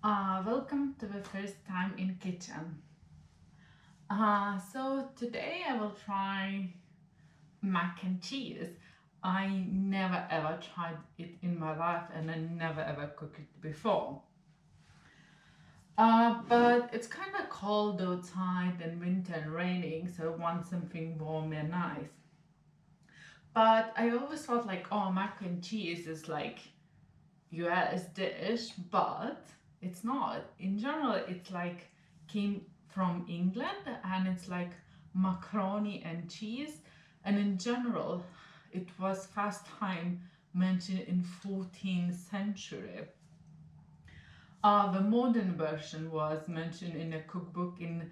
Welcome to the first time in kitchen. So today I will try mac and cheese. I never ever tried it in my life and I never ever cooked it before. But it's kind of cold outside and winter and raining, so I want something warm and nice. But I always thought like, oh, mac and cheese is like US dish, but it's not. In general, it's like came from England and it's like macaroni and cheese. And in general, it was first time mentioned in 14th century. The modern version was mentioned in a cookbook in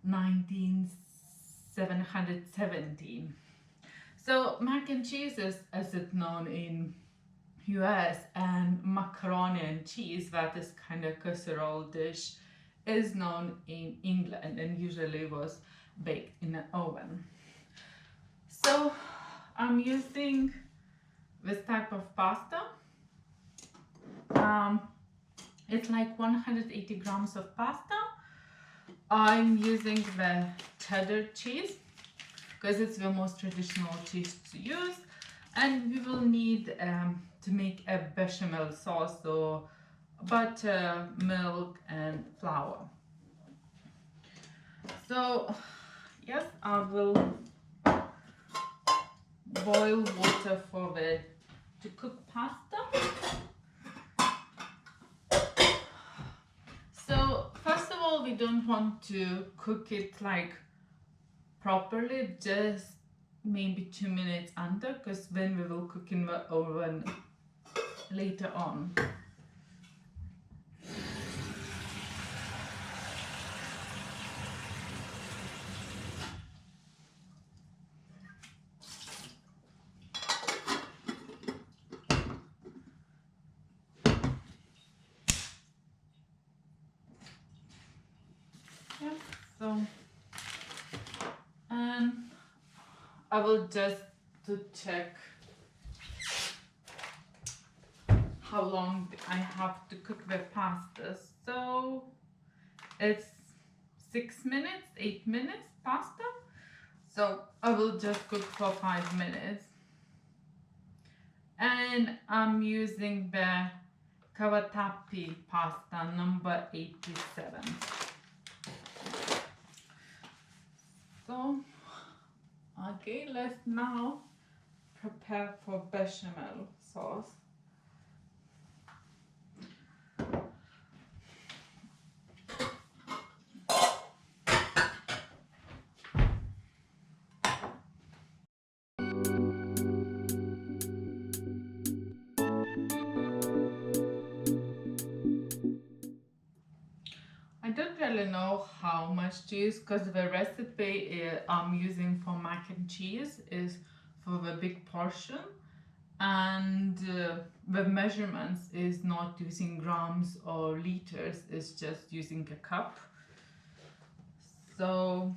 1917. So mac and cheese is as it's known in US, and macaroni and cheese, that is kind of casserole dish, is known in England and usually was baked in an oven. So I'm using this type of pasta. It's like 180 grams of pasta. I'm using the cheddar cheese because it's the most traditional cheese to use, and we will need to make a bechamel sauce, so butter, milk and flour. So yes, I will boil water for the to cook pasta. So first of all, we don't want to cook it like properly, just maybe 2 minutes under, because then we will cook in the oven later on. Yeah, so and I will just to check how long I have to cook the pasta. So it's 6 minutes, 8 minutes pasta. So I will just cook for 5 minutes. And I'm using the cavatappi pasta number 87. So okay, let's now prepare for bechamel sauce. I don't really know how much cheese, because the recipe I'm using for mac and cheese is for the big portion, and the measurements is not using grams or liters, it's just using a cup. So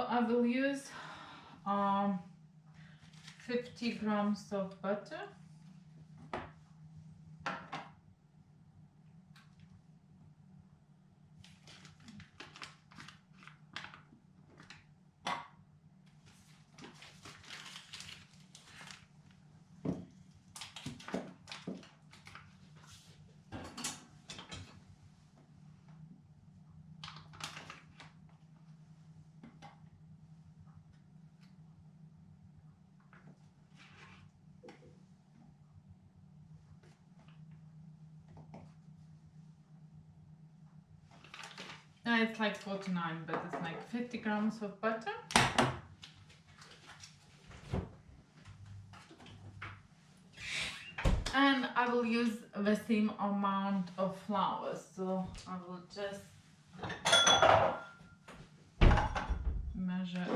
I will use 50 grams of butter. It's like 49, but it's like 50 grams of butter. And I will use the same amount of flour, so I will just measure.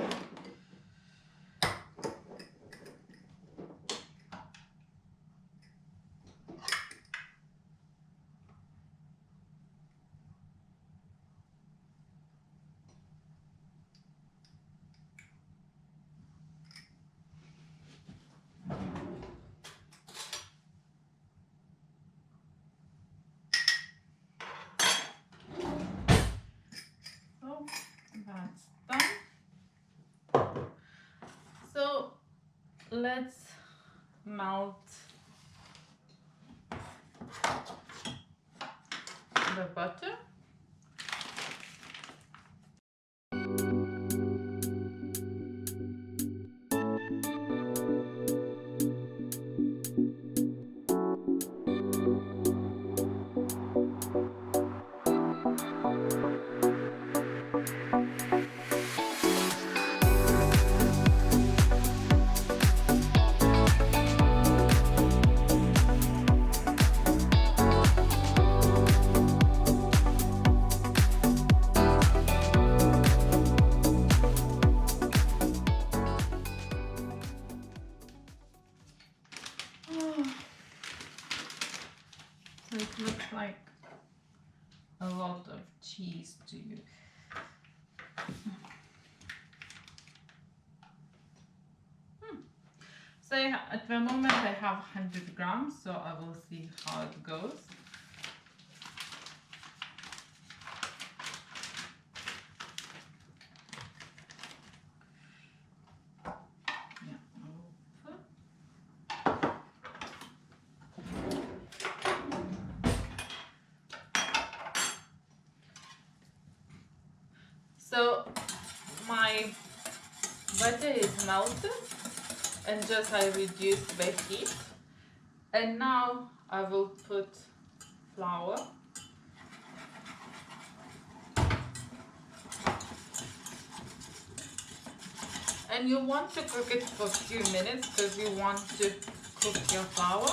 let's melt the butter. So it looks like a lot of cheese to you. So at the moment I have 100 grams, so I will see how it goes. Yeah, I will put. So my butter is melted and just I reduced the heat, and now I will put flour. And you want to cook it for a few minutes because you want to cook your flour.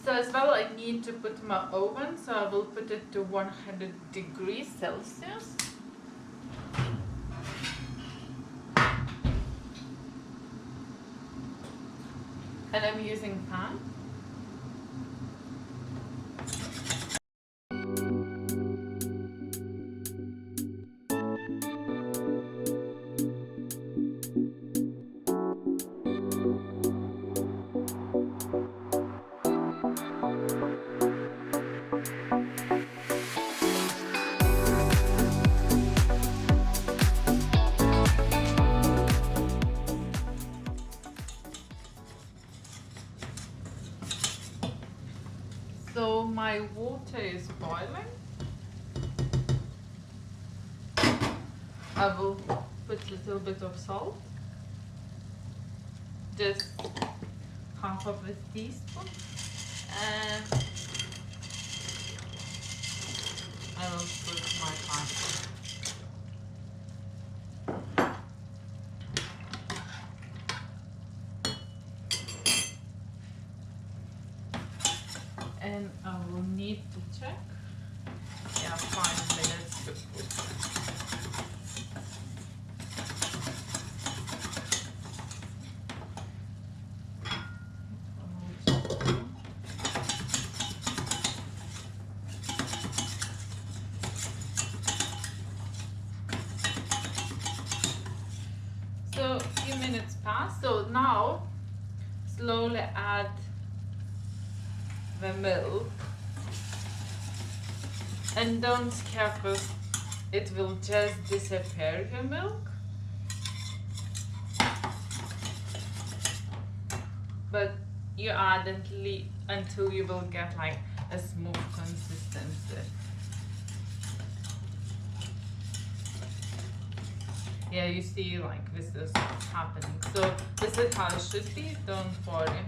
So as well I need to put my oven, so I will put it to 100 degrees Celsius. And I'm using pan. So my water is boiling. I will put a little bit of salt, just half of a teaspoon, and I will put my pasta. And I will need to check. Yeah, 5 minutes to cook. So a few minutes passed. So now slowly add the milk, and don't scare because it will just disappear, your milk. But you add until you will get like a smooth consistency. Yeah, you see like this is happening. So this is how it should be, don't worry.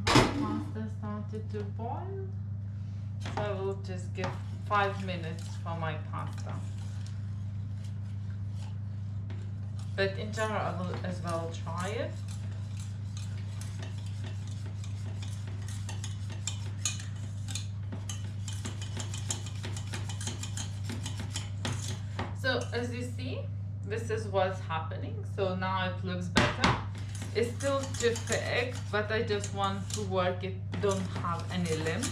Pasta started to boil, so I will just give 5 minutes for my pasta. But in general, I will as well try it. So as you see, this is what's happening. So now it looks better. It's still too thick, but I just want to work it, don't have any limbs.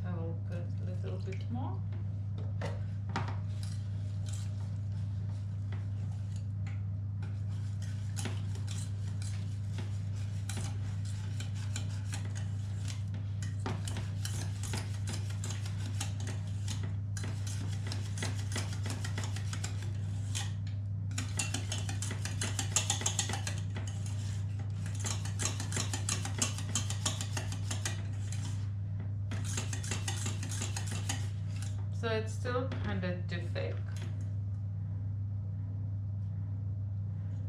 So I will put a little bit more. So it's still kind of too thick.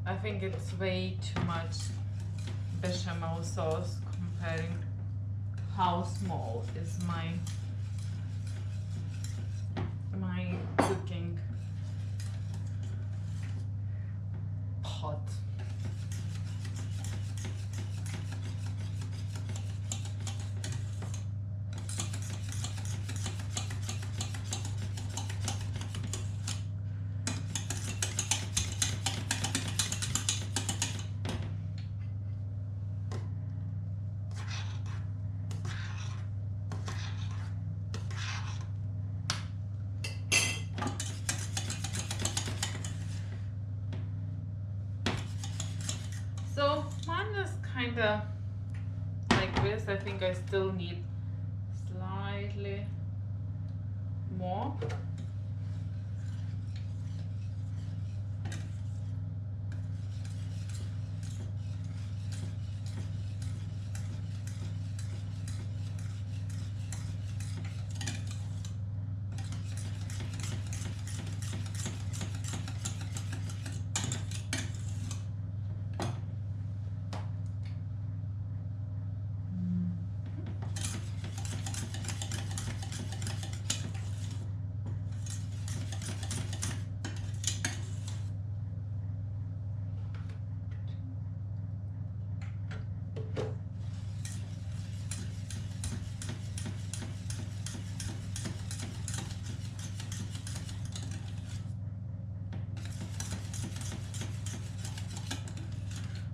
I think it's way too much bechamel sauce comparing how small is my cooking pot. So mine is kind of like this. I think I still need slightly more.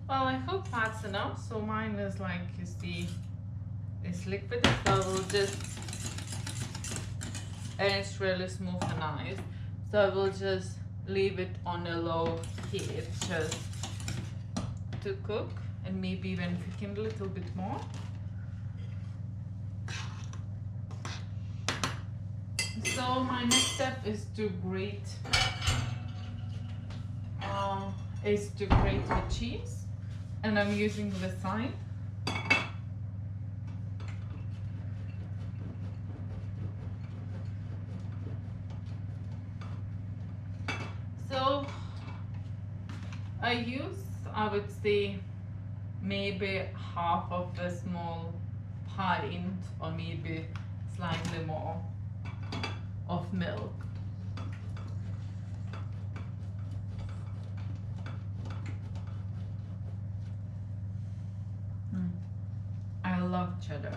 Well, I hope that's enough. So mine is like, you see, it's liquid, so I will just, and it's really smooth and nice. So I will just leave it on a low heat just to cook and maybe even thicken a little bit more. So my next step is to grate the cheese, and I'm using the side. So I would say maybe half of a small pint or maybe slightly more of milk. I love cheddar.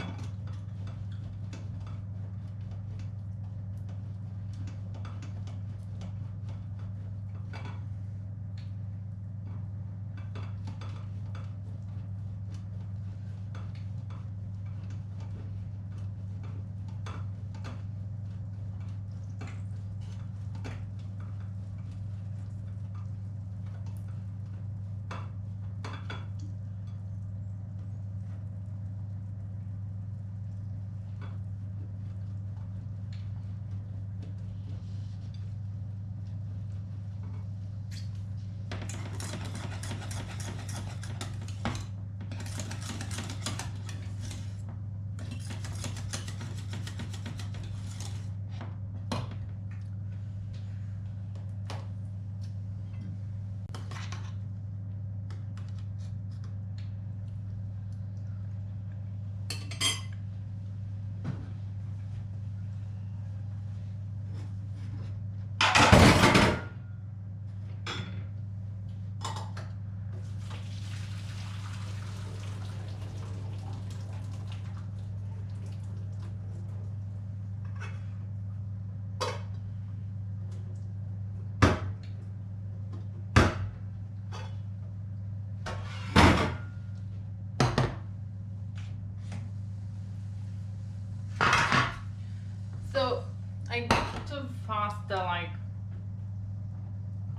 I got to faster like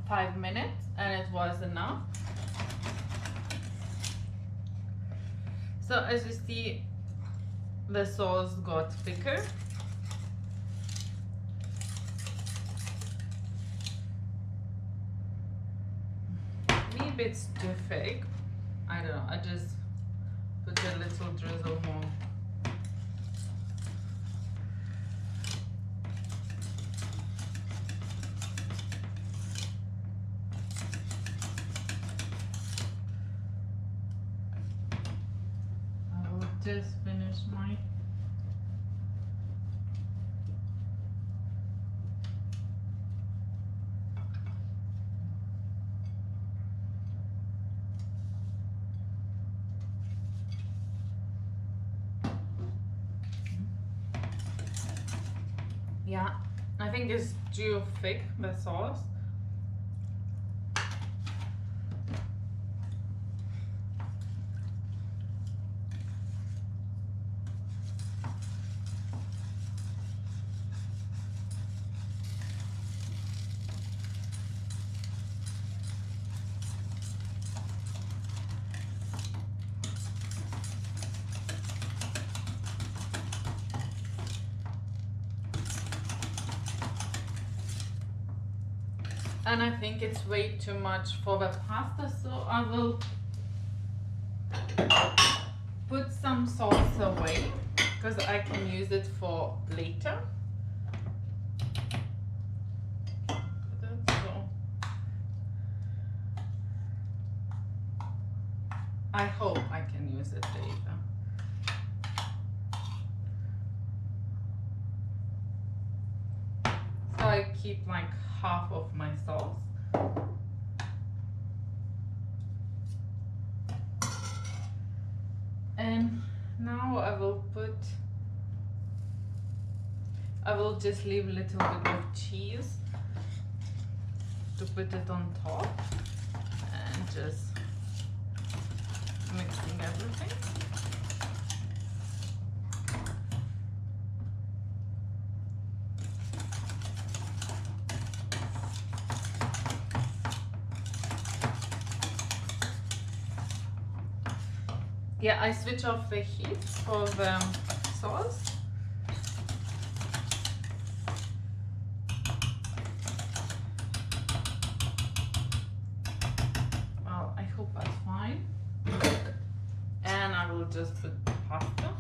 5 minutes, and it was enough. So as you see, the sauce got thicker. Maybe it's too thick. I don't know. I just put a little drizzle more. I will just finish my yeah, I think it's too thick, the sauce. And I think it's way too much for the pasta, so I will put some sauce away because I can use it for later. So I hope I can use it later. So I keep like half of my sauce. And now I will just leave a little bit of cheese to put it on top and just mixing everything. Yeah, I switch off the heat for the sauce. Well, I hope that's fine. And I will just put the pasta.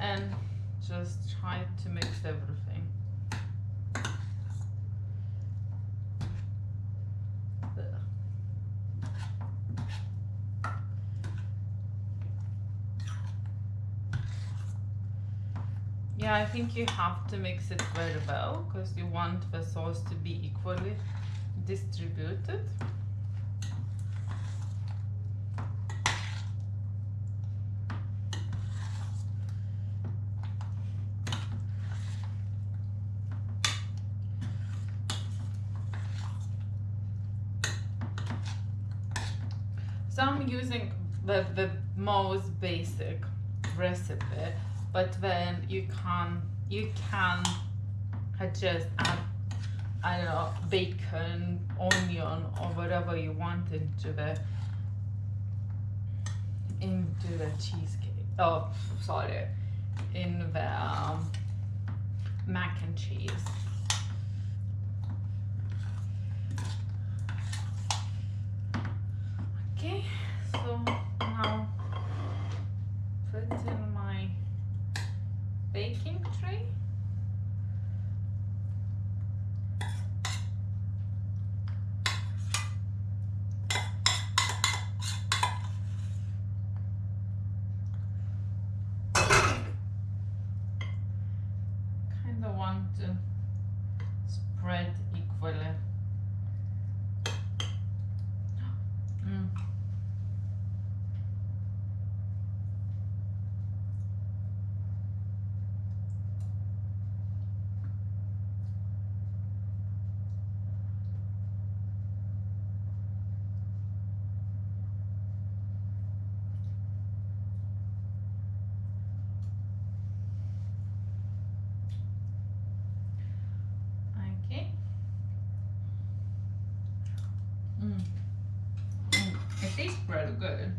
And just try to mix everything. Yeah, I think you have to mix it very well because you want the sauce to be equally distributed. So I'm using the most basic recipe, but then you can just add, I don't know, bacon, onion, or whatever you want into the cheesecake. Oh, sorry, in the mac and cheese. Okay, so now put in my baking tray. Kind of want to spread equally. tastes really good.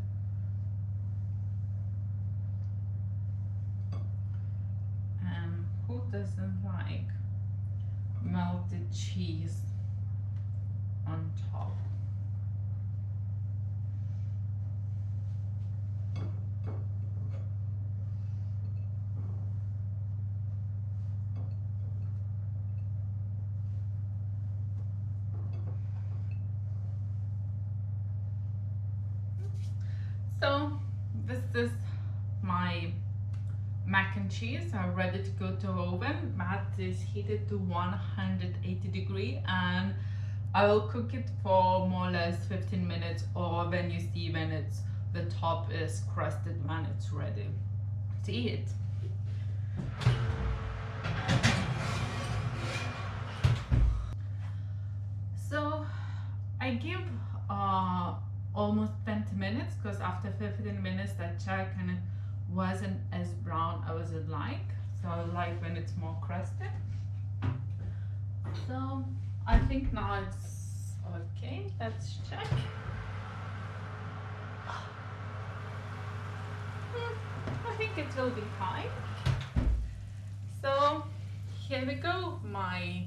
And who doesn't like melted cheese on top? So this is my mac and cheese are ready to go to oven. That is heated to 180 degree, and I will cook it for more or less 15 minutes, or when you see when it's the top is crusted, when it's ready to eat. So I give almost 20 minutes, because after 15 minutes I check and it wasn't as brown as I like. So I like when it's more crusted. So I think now it's okay. Let's check. I think it will be fine. So here we go, my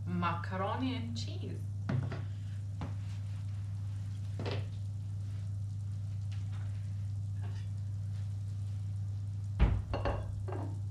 macaroni and cheese.